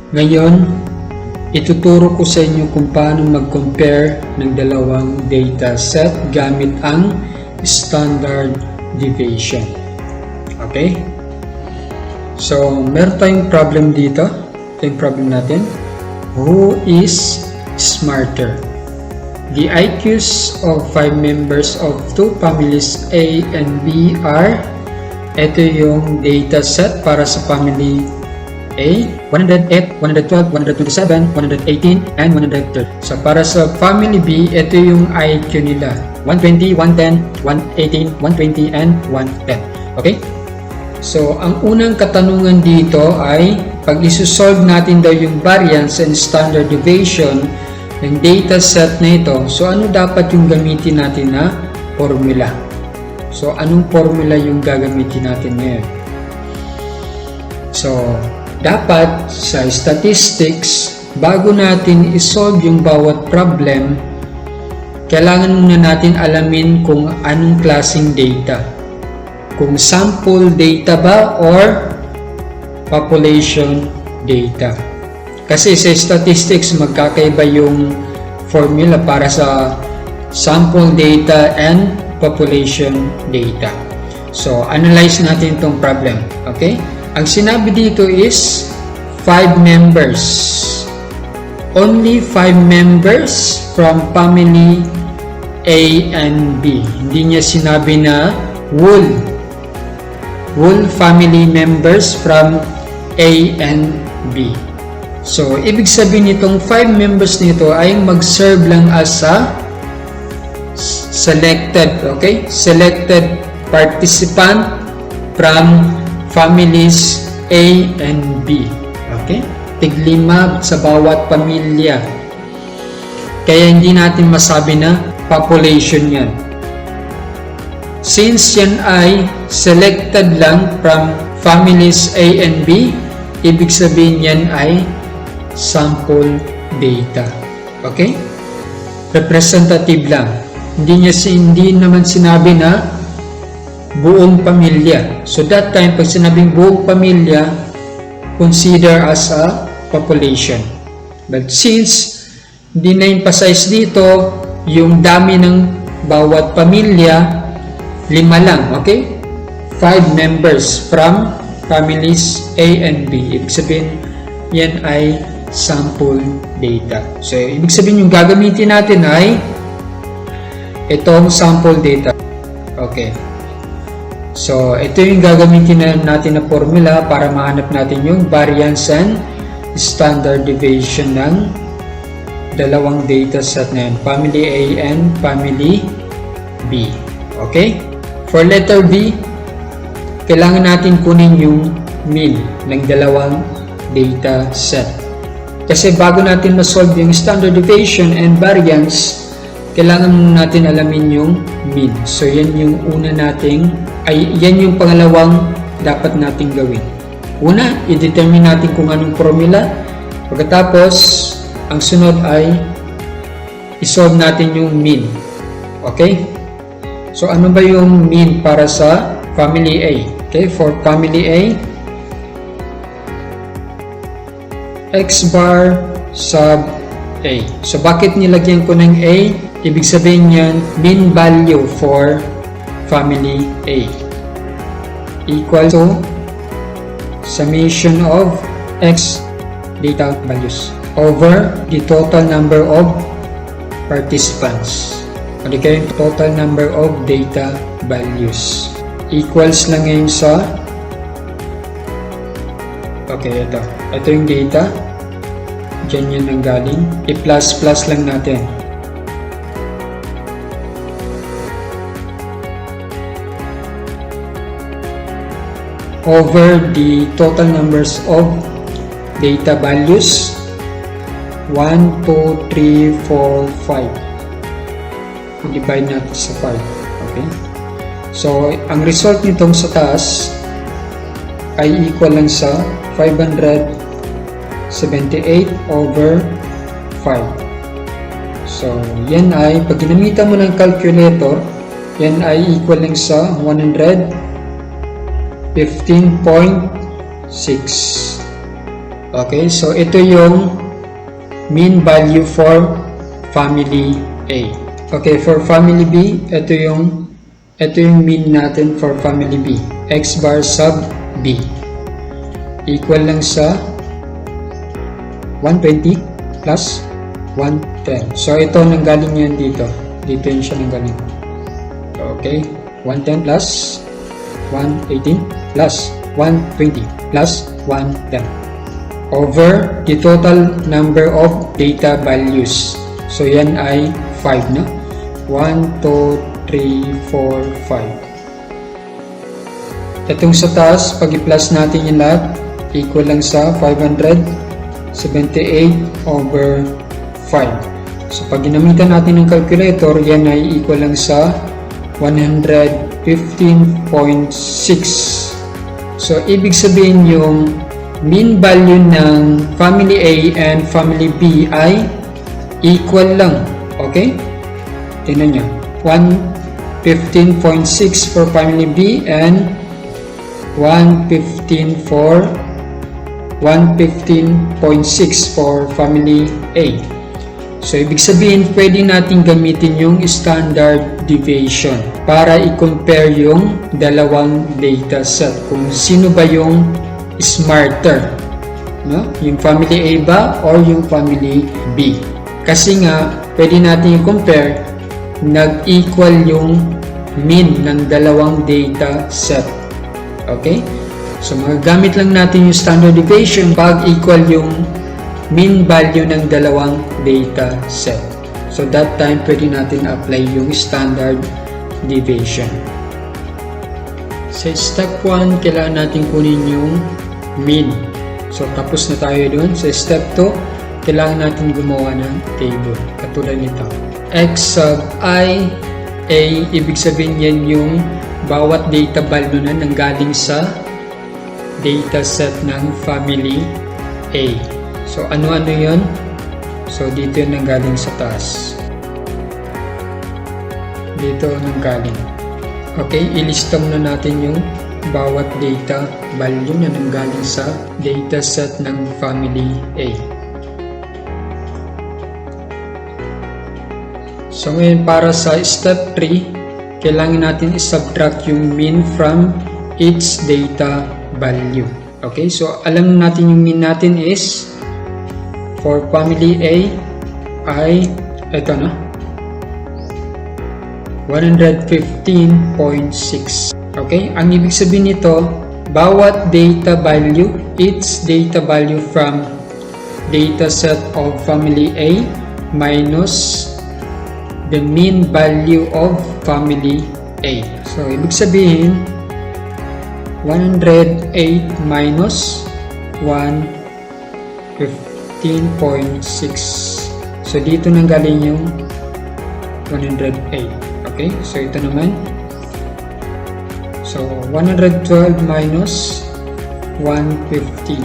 Ngayon, ituturo ko sa inyo kung paano mag-compare ng dalawang data set gamit ang standard deviation. Okay? So, meron tayong problem dito. Ito yung problem natin. Who is smarter? The IQs of 5 members of two families A and B are, ito yung data set para sa family A, 108, 112, 127, 118, and 130. So, para sa family B, ito yung IQ nila. 120, 110, 118, 120, and 110. Okay? So, ang unang katanungan dito ay, pag isosolve natin daw yung variance and standard deviation ng data set na ito, so ano dapat yung gamitin natin na formula? So, anong formula yung gagamitin natin ngayon? So, dapat sa statistics, bago natin isolve yung bawat problem, kailangan muna natin alamin kung anong klaseng data. Kung sample data ba or population data. Kasi sa statistics, magkakaiba yung formula para sa sample data and population data. So, analyze natin itong problem. Okay? Ang sinabi dito is 5 members. Only 5 members from family A and B. Hindi niya sinabi na whole family members from A and B. So, ibig sabihin nitong 5 members nito ay mag-serve lang as a selected, okay? Selected participant from families A and B. Okay? Tig-5 sa bawat pamilya. Kaya hindi natin masabi na population yan. Since yan ay selected lang from families A and B, ibig sabihin yan ay sample data. Okay? Representative lang. Hindi naman sinabi na buong pamilya. So that time, pag sinabing buong pamilya, consider as a population. But since hindi na-emphasize dito yung dami ng bawat pamilya, 5 lang, okay? 5 members from families A and B. Ibig sabihin, yan ay sample data. So, ibig sabihin yung gagamitin natin ay itong sample data. Okay. So, ito yung gagamitin natin na formula para mahanap natin yung variance and standard deviation ng dalawang data set na yan, family A and family B. Okay? For letter B, kailangan natin kunin yung mean ng dalawang data set. Kasi bago natin ma-solve yung standard deviation and variance, kailangan natin alamin yung mean. So, yan yung una nating, yan yung pangalawang dapat nating gawin. Una, i-determine natin kung anong formula. Pagkatapos, ang sunod ay isolve natin yung mean. Okay? So, ano ba yung mean para sa family A? Okay, for family A, X bar sub A. So, bakit nilagyan ko ng A? Ibig sabihin yan, mean value for family A equal to summation of X data values over the total number of participants. O di kaya yung total number of data values. Equals lang ngayon sa, okay, ito. Ito yung data. Diyan yun ang galing. I-plus lang natin. Over the total numbers of data values 1, 2, 3, 4, 5. Divide natin sa 5. Okay? So, ang result nitong sa taas ay equal lang sa 578 over 5. So, yan ay, pag ginamitan mo ng calculator, yan ay equal lang sa 115.6. Okay, so ito yung mean value for family A. Okay, for family B, ito yung mean natin for family B. X bar sub B equal lang sa 120 plus 110. So ito nanggaling yan dito. Dito yun siya nanggaling. Okay, 110 plus 118 plus 120 plus 110 over the total number of data values. So yan ay 5 na. 1, 2, 3, 4, 5. Itong sa taas, pag i-plus natin yung lahat, equal lang sa 578 over 5. So pag ginamitan natin ng calculator, yan ay equal lang sa 115.6. So ibig sabihin yung mean value ng family A and family B ay equal lang. Okay? Tingnan nyo. 115.6 for family B and 115.6 for family A. So, ibig sabihin, pwede natin gamitin yung standard deviation para i-compare yung dalawang data set. Kung sino ba yung smarter, no? Yung family A ba or yung family B? Kasi nga, pwede natin i-compare, nag-equal yung mean ng dalawang data set. Okay? So, magagamit lang natin yung standard deviation pag equal yung mean value ng dalawang data set. So, that time, pwede natin apply yung standard deviation. Sa step 1, kailangan natin kunin yung mean. So, tapos na tayo dun. Sa step 2, kailangan natin gumawa ng table. Katulad nito. X sub I A, ibig sabihin yan yung bawat data value na nanggaling sa data set ng family A. So, ano-ano yun? So, dito yun nanggaling sa taas. Dito nanggaling. Okay, ilista muna natin yung bawat data value na nanggaling sa data set ng family A. So, ngayon para sa step 3, kailangan natin i-subtract yung mean from each data value. Okay, so alam natin yung mean natin is for family A ay ito na 115.6. Okay, ang ibig sabihin nito, bawat data value, each data value from data set of family A minus the mean value of family A. So ibig sabihin 108 minus 115.6. So, dito nanggaling yung 108. Okay? So, ito naman. So, 112 minus 115.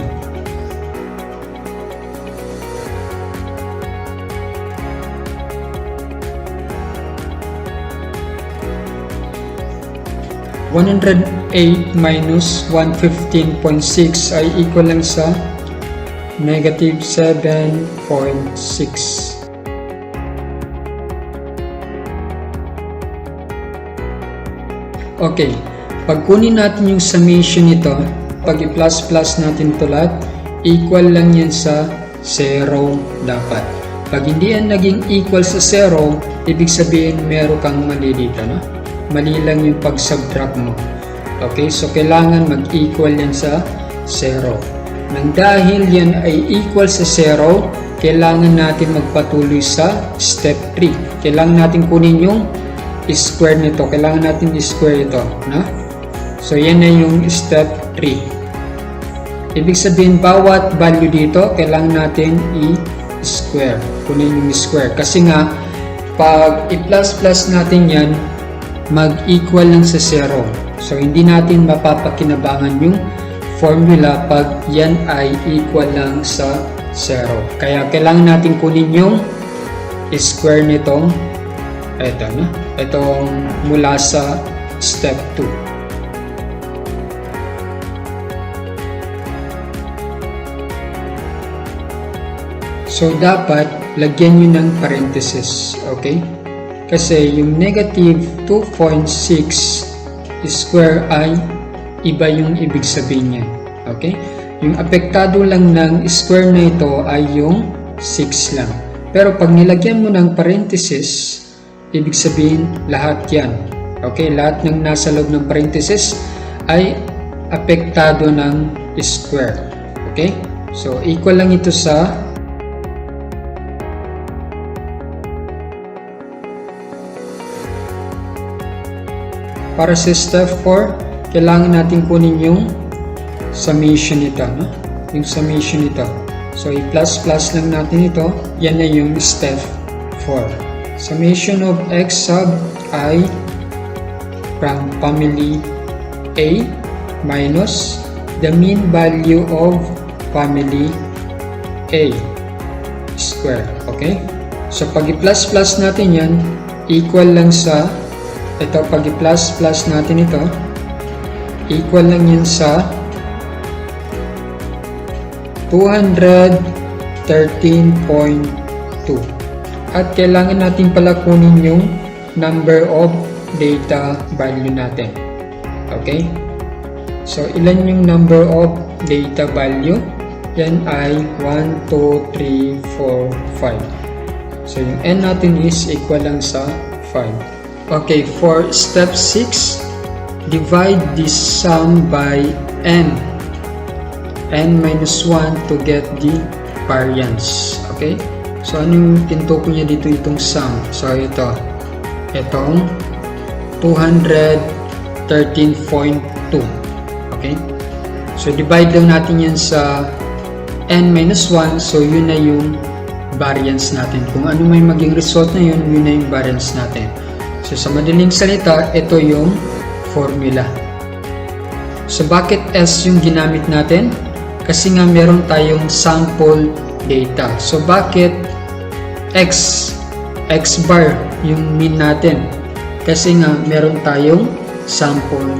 (108 minus 115.6 ay equal lang sa negative 7.6. Okay, pag kunin natin yung summation nito, pag i-plus-plus natin ito lahat, equal lang yan sa 0 dapat. Pag hindi yan naging equal sa 0, ibig sabihin meron kang mali dito, no? Mali lang yung pag-subtract mo. Okay, so kailangan mag-equal yan sa 0. Nang dahil yan ay equal sa 0, kailangan natin magpatuloy sa step 3. Kailangan natin kunin yung square nito. Kailangan natin i-square ito, no? So yan na yung step 3. Ibig sabihin, bawat value dito, kailangan natin i-square. Kunin yung square. Kasi nga, pag i-plus-plus natin yan, mag-equal lang sa 0. So, hindi natin mapapakinabangan yung formula pag yan ay equal lang sa 0. Kaya, kailangan natin kunin yung square nitong ito, no? Itong mula sa step 2. So, dapat lagyan nyo ng parenthesis. Okay? Kasi yung negative 2.6 square ay iba yung ibig sabihin niya. Okay? Yung apektado lang ng square na ito ay yung 6 lang. Pero pag nilagyan mo ng parenthesis, ibig sabihin lahat yan. Okay? Lahat ng nasa loob ng parenthesis ay apektado ng square. Okay? So, equal lang ito sa para sa step 4, kailangan natin kunin yung summation nito, no? Yung summation nito. So, i-plus lang natin ito. Yan na yung step 4. Summation of x sub I from family A minus the mean value of family A square. Okay? So, pag i-plus natin yan, equal lang sa ito, pag i-plus natin ito, equal lang yan sa 213.2. At kailangan natin pala kunin yung number of data value natin. Okay? So, ilan yung number of data value? Yan ay 1, 2, 3, 4, 5. So, yung n natin is equal lang sa 5. Okay, for step 6, divide this sum by n minus 1 to get the variance. Okay? So, ano yung tintuko niya dito itong sum? So, itong 213.2. Okay? So, divide lang natin yan sa n minus 1. So, yun na yung variance natin. Kung ano may maging result na yun, yun na yung variance natin. So, sa madaling salita, ito yung formula. So, bakit S yung ginamit natin? Kasi nga meron tayong sample data. So, bakit X bar yung mean natin? Kasi nga meron tayong sample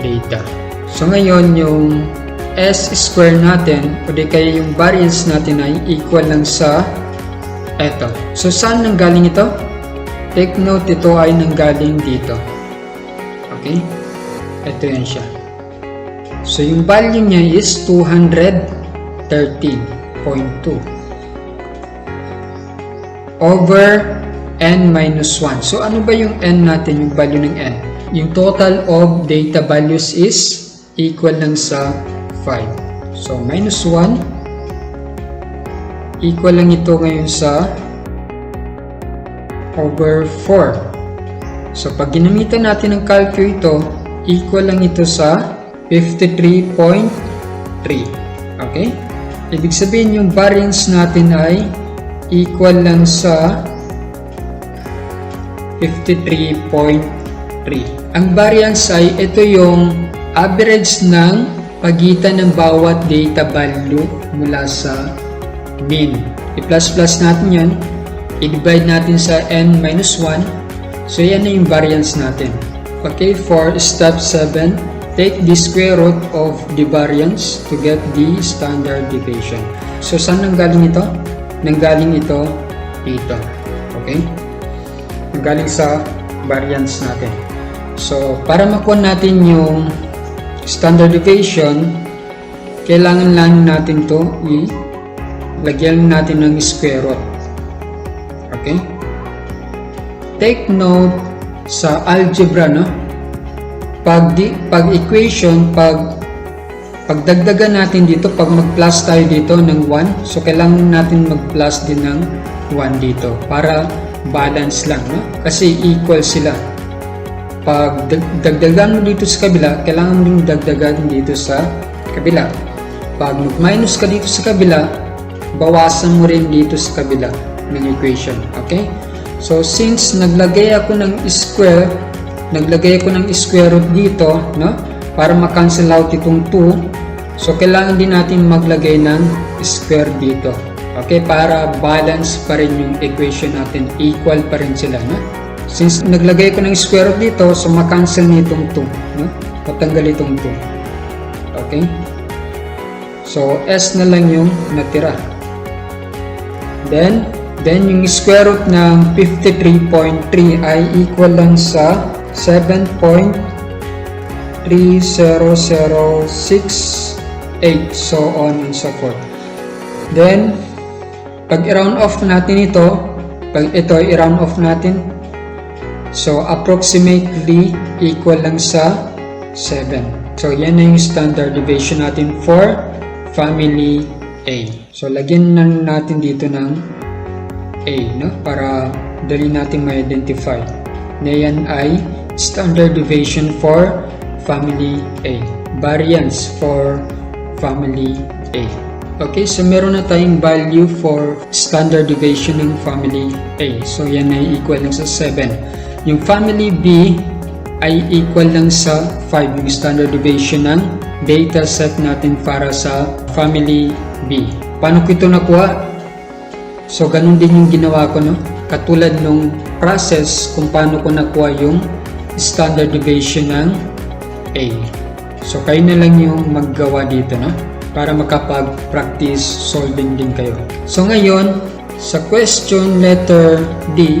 data. So, ngayon yung S square natin, o di kaya yung variance natin ay equal lang sa eto. So, saan nanggaling ito? Take note, ito ay nanggaling dito. Okay? Ito yan siya. So, yung value niya is 213.2 over n minus 1. So, ano ba yung n natin, yung value ng n? Yung total of data values is equal lang sa 5. So, minus 1 equal lang ito ngayon sa over 4. So, pag ginamitan natin ng calculate ito, equal lang ito sa 53.3. Okay? Ibig sabihin yung variance natin ay equal lang sa 53.3. Ang variance ay ito yung average ng pagitan ng bawat data value mula sa mean. I-plus natin yan. I-divide natin sa n minus 1. So, yan na yung variance natin. Okay, for step 7, take the square root of the variance to get the standard deviation. So, saan nanggaling ito? Nanggaling ito dito. Okay? Nanggaling sa variance natin. So, para makuha natin yung standard deviation, kailangan lang natin to lagyan natin ng square root. Okay? Take note sa algebra, no? Pag equation, pagdagdagan natin dito, pag mag-plus tayo dito ng 1, so kailangan natin mag-plus din ng 1 dito para balance lang, no? Kasi equal sila. Pag dagdagan mo dito sa kabila, kailangan mo din dagdagan dito sa kabila. Pag mag-minus ka dito sa kabila, bawasan mo rin dito sa kabila ng equation. Okay? So, since naglagay ako ng square root dito, no? Para ma-cancel out itong 2. So, kailangan din natin maglagay ng square dito. Okay? Para balance pa rin yung equation natin. Equal pa rin sila, no? Since naglagay ko ng square root dito, so ma-cancel nitong 2, no? Matanggal itong 2. Okay? So, S na lang yung natira. Then yung square root ng 53.3 ay equal lang sa 7.30068, so on and so forth. Then, pag i-round off natin ito, pag ito i-round off natin, so approximately equal lang sa 7. So, yan na yung standard deviation natin for family A. So, lagyan na natin dito ng A, no? Para dali natin ma-identify na yan ay standard deviation for family A, variance for family A. Okay, so meron na tayong value for standard deviation ng family A. So yan ay equal lang sa 7. Yung family B ay equal lang sa 5, yung standard deviation ng data set natin para sa family B. Paano ko ito nakuha? So, ganun din yung ginawa ko, no? Katulad nung process kung paano ko nakuha yung standard deviation ng A. So, kayo na lang yung maggawa dito, no? Para makapag-practice solving din kayo. So, ngayon, sa question letter D,